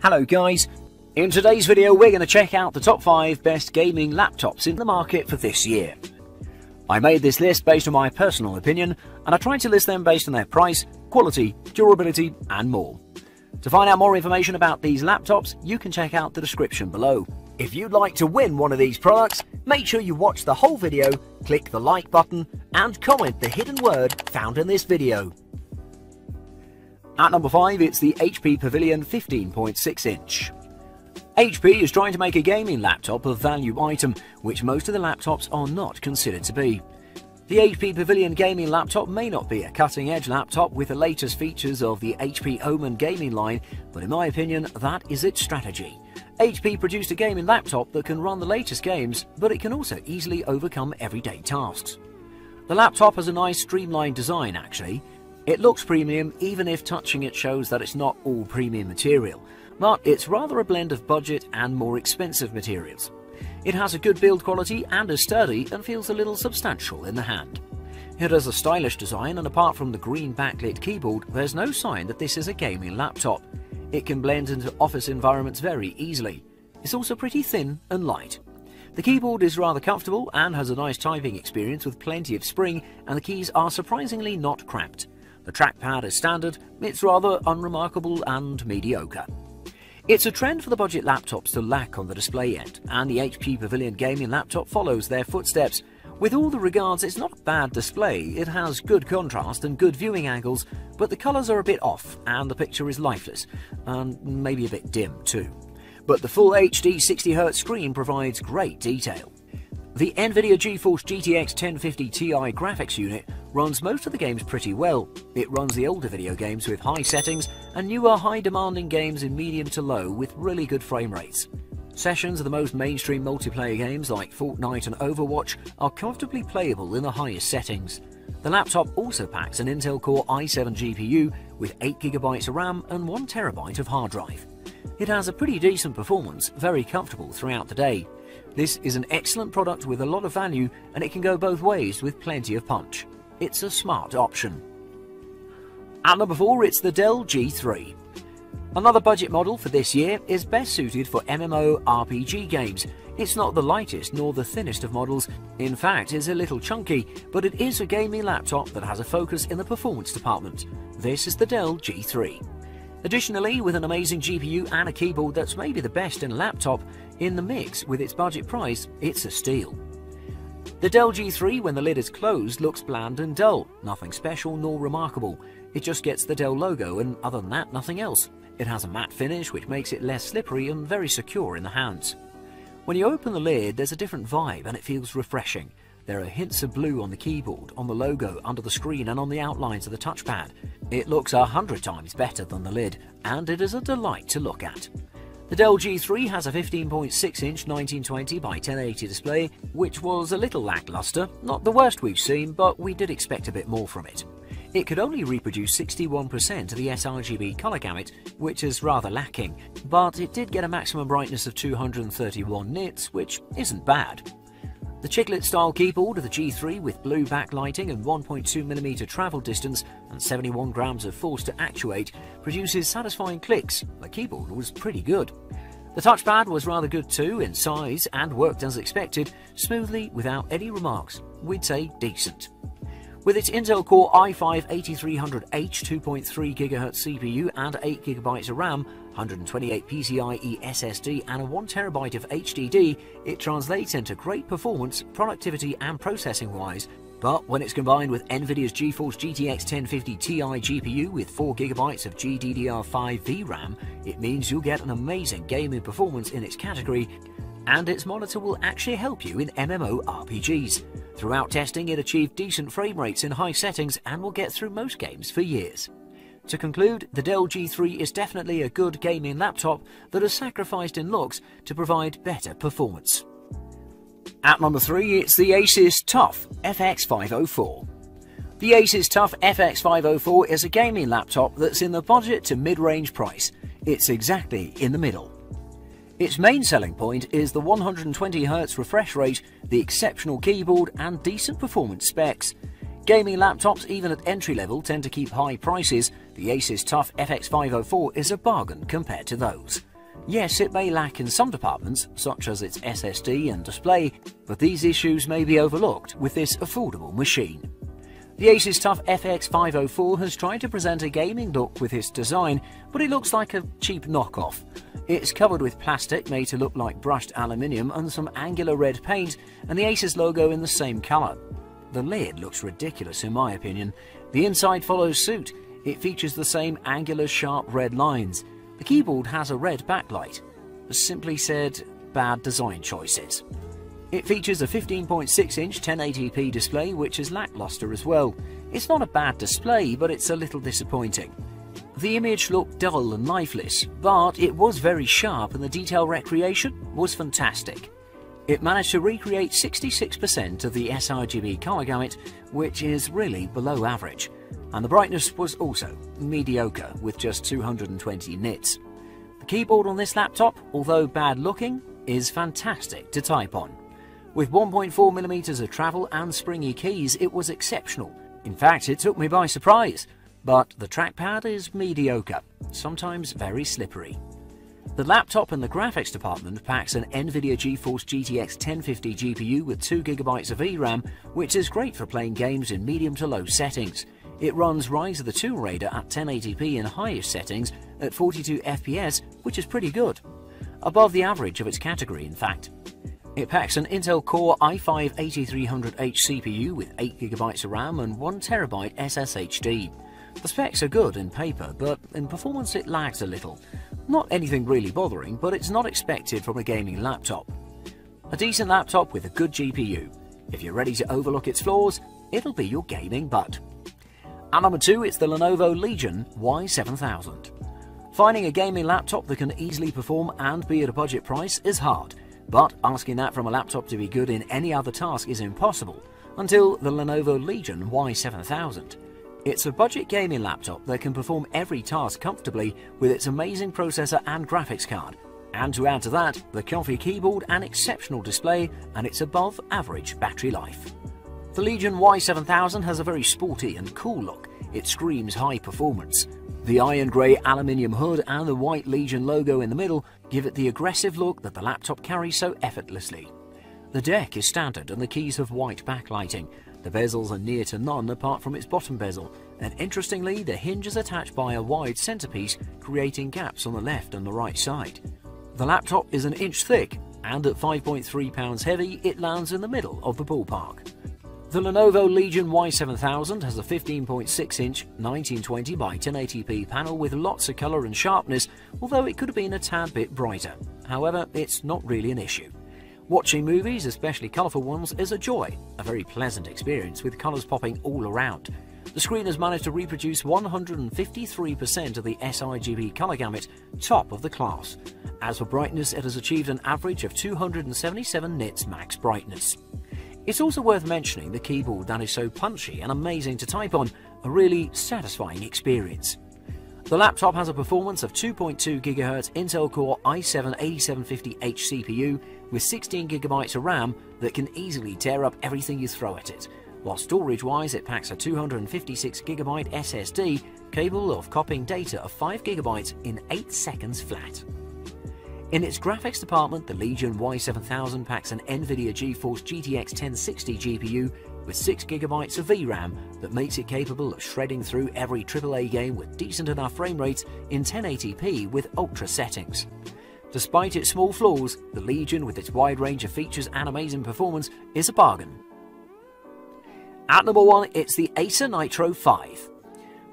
Hello guys, in today's video we're going to check out the top 5 best gaming laptops in the market for this year. I made this list based on my personal opinion and I tried to list them based on their price, quality, durability and more. To find out more information about these laptops you can check out the description below. If you'd like to win one of these products, make sure you watch the whole video, click the like button and comment the hidden word found in this video. At number 5, it's the HP Pavilion 15.6 inch. HP is trying to make a gaming laptop a value item, which most of the laptops are not considered to be. The HP Pavilion gaming laptop may not be a cutting-edge laptop with the latest features of the HP Omen gaming line, but in my opinion, that is its strategy. HP produced a gaming laptop that can run the latest games, but it can also easily overcome everyday tasks. The laptop has a nice streamlined design actually. It looks premium even if touching it shows that it's not all premium material, but it's rather a blend of budget and more expensive materials. It has a good build quality and is sturdy and feels a little substantial in the hand. It has a stylish design and apart from the green backlit keyboard, there's no sign that this is a gaming laptop. It can blend into office environments very easily. It's also pretty thin and light. The keyboard is rather comfortable and has a nice typing experience with plenty of spring and the keys are surprisingly not cramped. The trackpad is standard, it's rather unremarkable and mediocre. It's a trend for the budget laptops to lack on the display end, and the HP Pavilion gaming laptop follows their footsteps. With all the regards, it's not a bad display, it has good contrast and good viewing angles, but the colours are a bit off and the picture is lifeless, and maybe a bit dim too. But the full HD 60Hz screen provides great detail. The NVIDIA GeForce GTX 1050 Ti graphics unit runs most of the games pretty well. It runs the older video games with high settings and newer high-demanding games in medium to low with really good frame rates. Sessions of the most mainstream multiplayer games like Fortnite and Overwatch are comfortably playable in the highest settings. The laptop also packs an Intel Core i7 GPU with 8GB of RAM and 1TB of hard drive. It has a pretty decent performance, very comfortable throughout the day. This is an excellent product with a lot of value and it can go both ways with plenty of punch. It's a smart option. At number 4, it's the Dell G3. Another budget model for this year is best suited for MMO RPG games. It's not the lightest nor the thinnest of models, in fact it's a little chunky, but it is a gaming laptop that has a focus in the performance department. This is the Dell G3. Additionally, with an amazing GPU and a keyboard that's maybe the best in a laptop, in the mix with its budget price, it's a steal. The Dell G3, when the lid is closed, looks bland and dull, nothing special nor remarkable. It just gets the Dell logo and other than that, nothing else. It has a matte finish which makes it less slippery and very secure in the hands. When you open the lid, there's a different vibe and it feels refreshing. There are hints of blue on the keyboard, on the logo, under the screen and on the outlines of the touchpad. It looks 100 times better than the lid, and it is a delight to look at. The Dell G3 has a 15.6-inch 1920 by 1080 display, which was a little lackluster, not the worst we've seen, but we did expect a bit more from it. It could only reproduce 61% of the sRGB color gamut, which is rather lacking, but it did get a maximum brightness of 231 nits, which isn't bad. The chiclet-style keyboard of the G3 with blue backlighting and 1.2mm travel distance and 71 grams of force to actuate produces satisfying clicks. The keyboard was pretty good. The touchpad was rather good too in size and worked as expected, smoothly without any remarks. We'd say decent. With its Intel Core i5-8300H 2.3 GHz CPU and 8GB of RAM, 128 PCIe SSD and a 1TB of HDD, it translates into great performance, productivity and processing-wise. But when it's combined with NVIDIA's GeForce GTX 1050 Ti GPU with 4GB of GDDR5 VRAM, it means you'll get an amazing gaming performance in its category, and its monitor will actually help you in MMORPGs. Throughout testing, it achieved decent frame rates in high settings and will get through most games for years. To conclude, the Dell G3 is definitely a good gaming laptop that has sacrificed in looks to provide better performance. At number 3, it's the Asus TUF FX504. The Asus TUF FX504 is a gaming laptop that's in the budget to mid-range price. It's exactly in the middle. Its main selling point is the 120Hz refresh rate, the exceptional keyboard and decent performance specs. Gaming laptops, even at entry level, tend to keep high prices. The Asus TUF FX504 is a bargain compared to those. Yes, it may lack in some departments, such as its SSD and display, but these issues may be overlooked with this affordable machine. The Asus TUF FX 504 has tried to present a gaming look with its design, but it looks like a cheap knockoff. It's covered with plastic made to look like brushed aluminium and some angular red paint, and the Asus logo in the same colour. The lid looks ridiculous in my opinion. The inside follows suit. It features the same angular sharp red lines. The keyboard has a red backlight. Simply said, bad design choices. It features a 15.6-inch 1080p display, which is lackluster as well. It's not a bad display, but it's a little disappointing. The image looked dull and lifeless, but it was very sharp and the detail recreation was fantastic. It managed to recreate 66% of the sRGB color gamut, which is really below average. And the brightness was also mediocre with just 220 nits. The keyboard on this laptop, although bad looking, is fantastic to type on. With 1.4mm of travel and springy keys, it was exceptional. In fact, it took me by surprise. But the trackpad is mediocre, sometimes very slippery. The laptop in the graphics department packs an NVIDIA GeForce GTX 1050 GPU with 2GB of VRAM, which is great for playing games in medium to low settings. It runs Rise of the Tomb Raider at 1080p in highest settings at 42 FPS, which is pretty good. Above the average of its category, in fact. It packs an Intel Core i5-8300H CPU with 8GB of RAM and 1TB SSHD. The specs are good in paper, but in performance it lags a little. Not anything really bothering, but it's not expected from a gaming laptop. A decent laptop with a good GPU. If you're ready to overlook its flaws, it'll be your gaming butt. At number 2, it's the Lenovo Legion Y7000. Finding a gaming laptop that can easily perform and be at a budget price is hard, but asking that from a laptop to be good in any other task is impossible, until the Lenovo Legion Y7000. It's a budget gaming laptop that can perform every task comfortably with its amazing processor and graphics card. And to add to that, the comfy keyboard and exceptional display and its above average battery life. The Legion Y7000 has a very sporty and cool look. It screams high performance. The iron grey aluminium hood and the white Legion logo in the middle give it the aggressive look that the laptop carries so effortlessly. The deck is standard and the keys have white backlighting. The bezels are near to none apart from its bottom bezel, and interestingly the hinge is attached by a wide centerpiece, creating gaps on the left and the right side. The laptop is an inch thick, and at 5.3 pounds heavy it lands in the middle of the ballpark. The Lenovo Legion Y7000 has a 15.6-inch 1920 by 1080p panel with lots of colour and sharpness, although it could have been a tad bit brighter. However, it's not really an issue. Watching movies, especially colourful ones, is a joy, a very pleasant experience with colours popping all around. The screen has managed to reproduce 153% of the sRGB colour gamut, top of the class. As for brightness, it has achieved an average of 277 nits max brightness. It's also worth mentioning the keyboard that is so punchy and amazing to type on, a really satisfying experience. The laptop has a performance of 2.2 GHz Intel Core i7-8750H CPU with 16GB of RAM that can easily tear up everything you throw at it, while storage-wise it packs a 256GB SSD capable of copying data of 5GB in 8 seconds flat. In its graphics department, the Legion Y7000 packs an NVIDIA GeForce GTX 1060 GPU with 6GB of VRAM that makes it capable of shredding through every AAA game with decent enough frame rates in 1080p with ultra settings. Despite its small flaws, the Legion with its wide range of features and amazing performance is a bargain. At number 1, it's the Acer Nitro 5.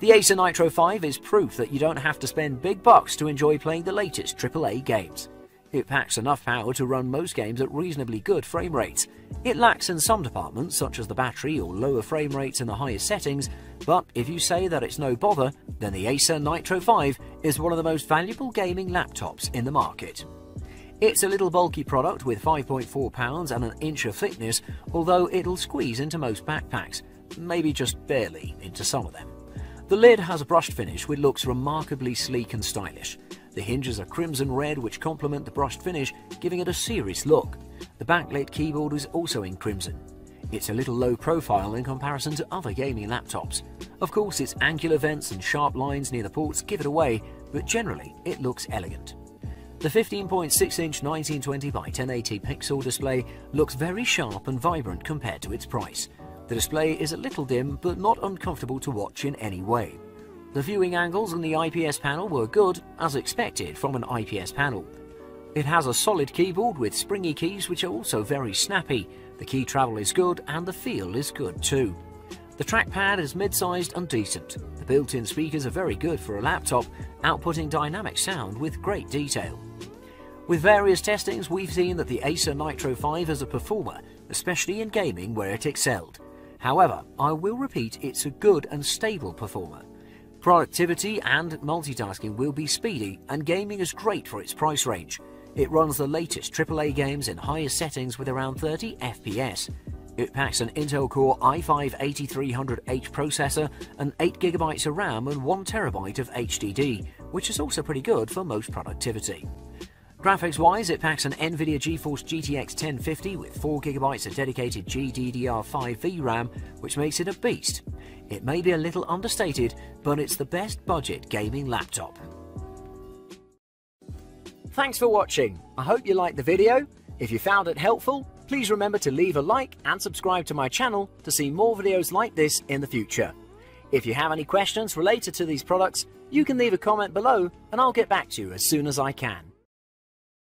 The Acer Nitro 5 is proof that you don't have to spend big bucks to enjoy playing the latest AAA games. It packs enough power to run most games at reasonably good frame rates. It lacks in some departments, such as the battery or lower frame rates in the highest settings, but if you say that it's no bother, then the Acer Nitro 5 is one of the most valuable gaming laptops in the market. It's a little bulky product with 5.4 pounds and an inch of thickness, although it'll squeeze into most backpacks, maybe just barely into some of them. The lid has a brushed finish which looks remarkably sleek and stylish. The hinges are crimson red which complement the brushed finish, giving it a serious look. The backlit keyboard is also in crimson. It's a little low profile in comparison to other gaming laptops. Of course, its angular vents and sharp lines near the ports give it away, but generally it looks elegant. The 15.6-inch 1920 by 1080 pixel display looks very sharp and vibrant compared to its price. The display is a little dim but not uncomfortable to watch in any way. The viewing angles in the IPS panel were good, as expected from an IPS panel. It has a solid keyboard with springy keys which are also very snappy. The key travel is good and the feel is good too. The trackpad is mid-sized and decent. The built-in speakers are very good for a laptop, outputting dynamic sound with great detail. With various testings, we've seen that the Acer Nitro 5 is a performer, especially in gaming where it excelled. However, I will repeat, it's a good and stable performer. Productivity and multitasking will be speedy, and gaming is great for its price range. It runs the latest AAA games in higher settings with around 30 FPS. It packs an Intel Core i5-8300H processor and 8GB of RAM and 1TB of HDD, which is also pretty good for most productivity. Graphics-wise, it packs an NVIDIA GeForce GTX 1050 with 4GB of dedicated GDDR5 VRAM, which makes it a beast. It may be a little understated, but it's the best budget gaming laptop. Thanks for watching. I hope you liked the video. If you found it helpful, please remember to leave a like and subscribe to my channel to see more videos like this in the future. If you have any questions related to these products, you can leave a comment below and I'll get back to you as soon as I can.